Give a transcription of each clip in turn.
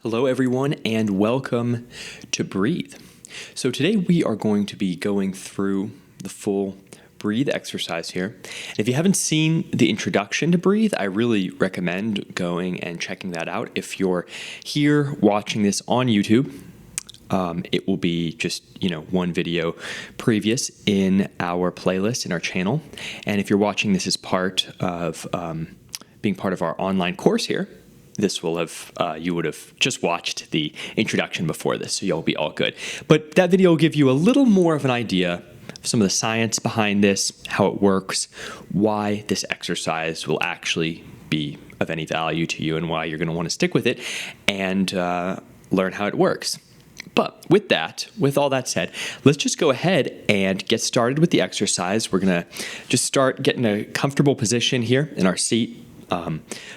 Hello, everyone, and welcome to Breathe. So today we are going to be going through the full breathe exercise here. If you haven't seen the introduction to breathe, I really recommend going and checking that out. If you're here watching this on YouTube, it will be just, one video previous in our playlist in our channel. And if you're watching this as part of being part of our online course here, this will have, you would have just watched the introduction before this, so you'll be all good. But that video will give you a little more of an idea of some of the science behind this, how it works, why this exercise will actually be of any value to you, and why you're going to want to stick with it and learn how it works. But with all that said, let's just go ahead and get started with the exercise. We're going to just start getting a comfortable position here in our seat.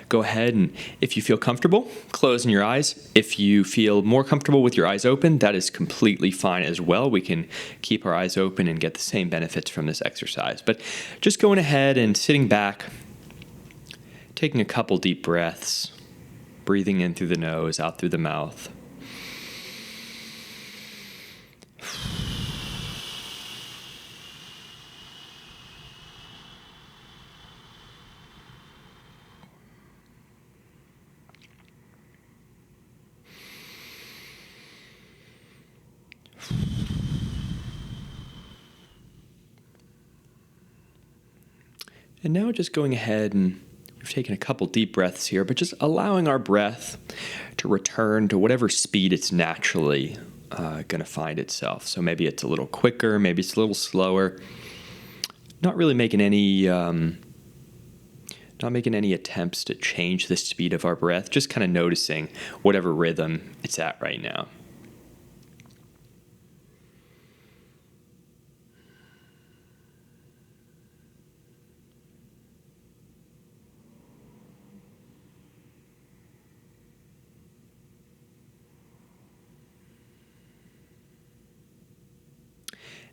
Go ahead and if you feel comfortable, closing your eyes. If you feel more comfortable with your eyes open, that is completely fine as well. We can keep our eyes open and get the same benefits from this exercise. But just going ahead and sitting back, taking a couple deep breaths, breathing in through the nose, out through the mouth. And now just going ahead and we've taken a couple deep breaths here, but just allowing our breath to return to whatever speed it's naturally going to find itself. So maybe it's a little quicker, maybe it's a little slower. Not really making any attempts to change the speed of our breath, just kind of noticing whatever rhythm it's at right now.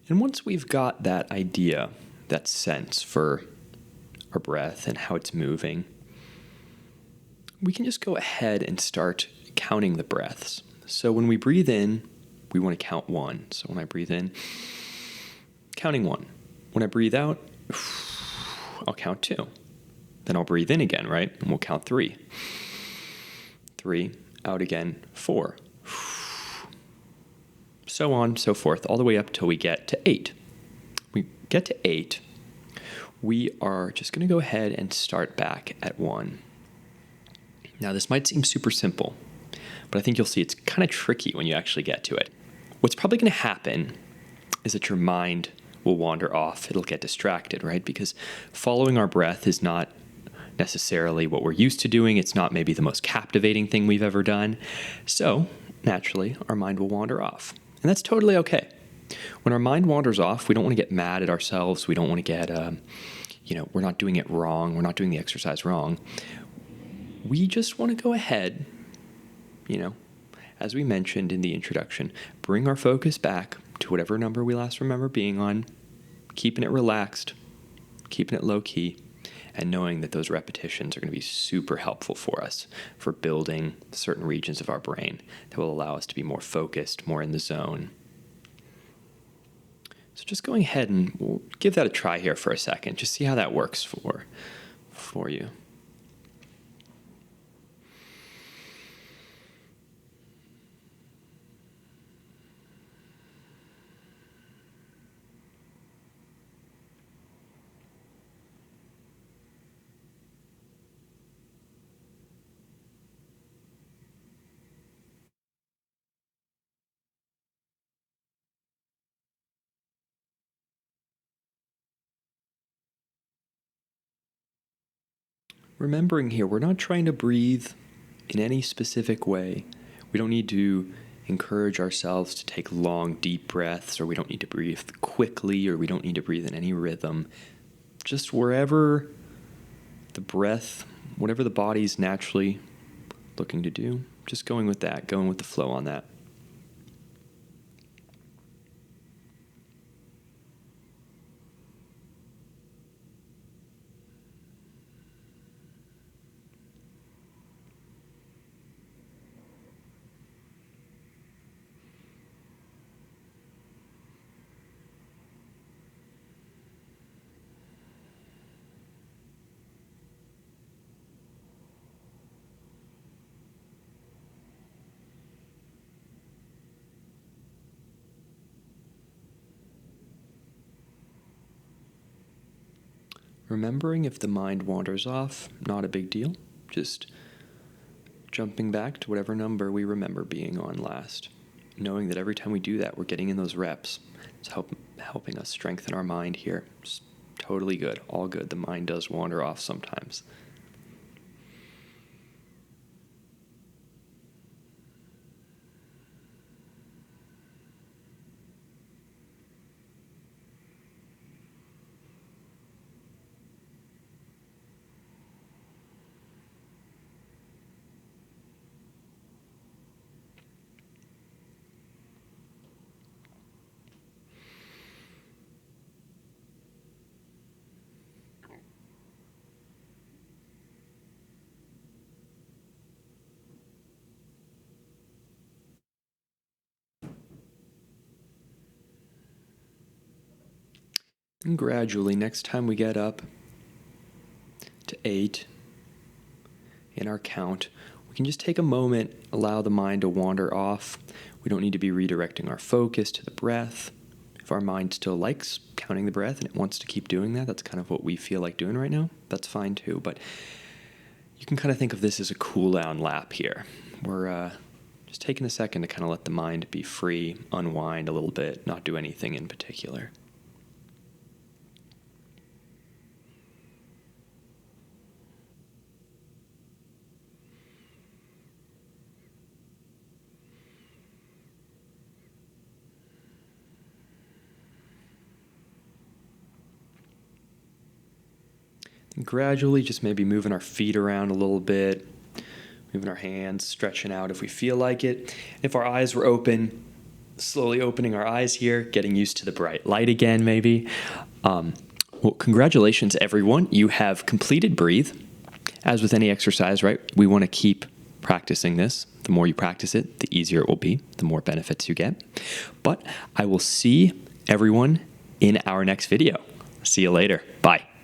And once we've got that idea, that sense for our breath and how it's moving, we can just go ahead and start counting the breaths. So when we breathe in, we want to count 1. So when I breathe in, counting 1. When I breathe out, I'll count 2. Then I'll breathe in again, right? And we'll count 3. 3, out again, 4. So on, so forth, all the way up till we get to 8. We get to 8, we are just going to go ahead and start back at 1. Now, this might seem super simple, but I think you'll see it's kind of tricky when you actually get to it. What's probably going to happen is that your mind will wander off. It'll get distracted, right? Because following our breath is not necessarily what we're used to doing. It's not maybe the most captivating thing we've ever done. So, naturally, our mind will wander off. And that's totally okay. When our mind wanders off, we don't want to get mad at ourselves. We don't want to get, we're not doing it wrong. We're not doing the exercise wrong. We just want to go ahead, as we mentioned in the introduction, bring our focus back to whatever number we last remember being on, keeping it relaxed, keeping it low key, and knowing that those repetitions are going to be super helpful for us for building certain regions of our brain that will allow us to be more focused, more in the zone. So just going ahead and we'll give that a try here for a second. Just see how that works for you. Remembering here, we're not trying to breathe in any specific way. We don't need to encourage ourselves to take long, deep breaths, or we don't need to breathe quickly, or we don't need to breathe in any rhythm. Just wherever the breath, whatever the body's naturally looking to do, just going with that, going with the flow on that. remembering if the mind wanders off, not a big deal. Just jumping back to whatever number we remember being on last. Knowing that every time we do that, we're getting in those reps. It's helping us strengthen our mind here. It's totally good, all good. The mind does wander off sometimes. And gradually, next time we get up to 8 in our count, we can just take a moment, allow the mind to wander off. We don't need to be redirecting our focus to the breath. If our mind still likes counting the breath and it wants to keep doing that, that's kind of what we feel like doing right now, that's fine too. But you can kind of think of this as a cool down lap here. We're just taking a second to kind of let the mind be free, unwind a little bit, not do anything in particular. And gradually just maybe moving our feet around a little bit, moving our hands, stretching out if we feel like it. If our eyes were open, slowly opening our eyes here, getting used to the bright light again maybe. Well, congratulations everyone. You have completed Breathe. As with any exercise, right, we want to keep practicing this. The more you practice it, the easier it will be, the more benefits you get. But I will see everyone in our next video. See you later. Bye.